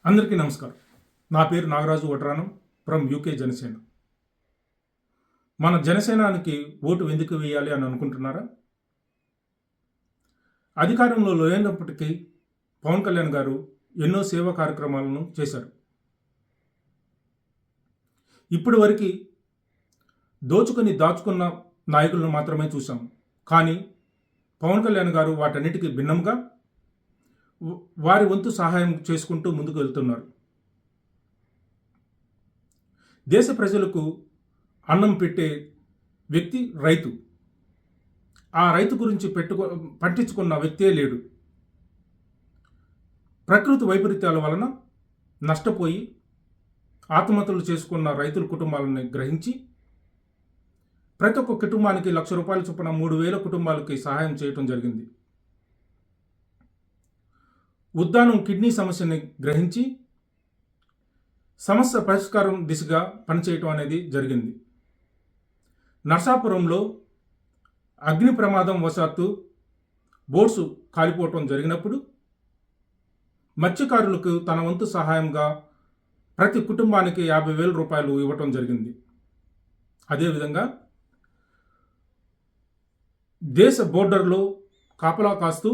అందరికీ నమస్కారం. నా పేరు నాగరాజు వడ్రానం ఫ్రమ్ యూకే జనసేన. మన జనసేనానికి ఓటు ఎందుకు వేయాలి అని అనుకుంటున్నారా? అధికారంలో లేనప్పటికీ పవన్ కళ్యాణ్ గారు ఎన్నో సేవా కార్యక్రమాలను చేశారు. ఇప్పటి వరకు దోచుకొని దాచుకున్న నాయకులను మాత్రమే చూసాం. కానీ పవన్ కళ్యాణ్ గారు వాటన్నిటికీ భిన్నంగా వారి వంతు సహాయం చేసుకుంటూ ముందుకు వెళ్తున్నారు. దేశ ప్రజలకు అన్నం పెట్టే వ్యక్తి రైతు. ఆ రైతు గురించి పట్టించుకున్న వ్యక్తే లేడు. ప్రకృతి వైపరీత్యాల వలన నష్టపోయి ఆత్మహత్యలు చేసుకున్న రైతుల కుటుంబాలను గ్రహించి ప్రతి ఒక్క కుటుంబానికి ₹1,00,000 చొప్పున 3,000 కుటుంబాలకి సహాయం చేయటం జరిగింది. ఉద్దానం కిడ్నీ సమస్యని గ్రహించి సమస్య పరిష్కారం దిశగా పనిచేయటం అనేది జరిగింది. నర్సాపురంలో అగ్ని ప్రమాదం వశాత్తు బోట్స్ కాలిపోవటం జరిగినప్పుడు మత్స్యకారులకు తన వంతు సహాయంగా ప్రతి కుటుంబానికి ₹50,000 ఇవ్వటం జరిగింది. అదేవిధంగా దేశ బోర్డర్లో కాపలా కాస్తూ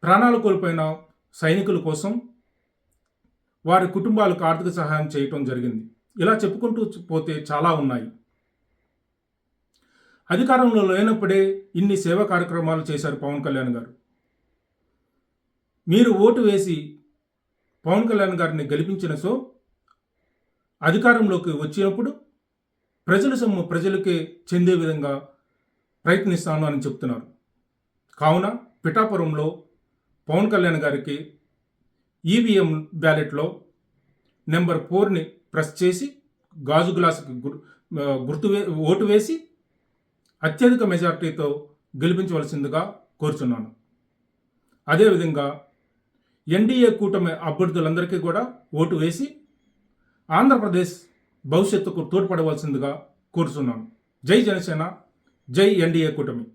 ప్రాణాలు కోల్పోయిన సైనికుల కోసం వారి కుటుంబాలకు ఆర్థిక సహాయం చేయటం జరిగింది. ఇలా చెప్పుకుంటూ పోతే చాలా ఉన్నాయి. అధికారంలో లేనప్పుడే ఇన్ని సేవా కార్యక్రమాలు చేశారు పవన్ కళ్యాణ్ గారు. మీరు ఓటు వేసి పవన్ కళ్యాణ్ గారిని గెలిపించిన అధికారంలోకి వచ్చినప్పుడు ప్రజల సొమ్ము ప్రజలకే చెందే విధంగా ప్రయత్నిస్తాను అని చెప్తున్నారు. కావున పిఠాపురంలో పవన్ కళ్యాణ్ గారికి ఈవీఎం బ్యాలెట్లో నెంబర్ 4ని ప్రెస్ చేసి గాజు గ్లాసుకి ఓటు వేసి అత్యధిక మెజార్టీతో గెలిపించవలసిందిగా కోరుచున్నాను. అదేవిధంగా ఎన్డీఏ కూటమి అభ్యర్థులందరికీ కూడా ఓటు వేసి ఆంధ్రప్రదేశ్ భవిష్యత్తుకు తోడ్పడవలసిందిగా కోరుచున్నాను. జై జనసేన, జై ఎన్డీఏ కూటమి.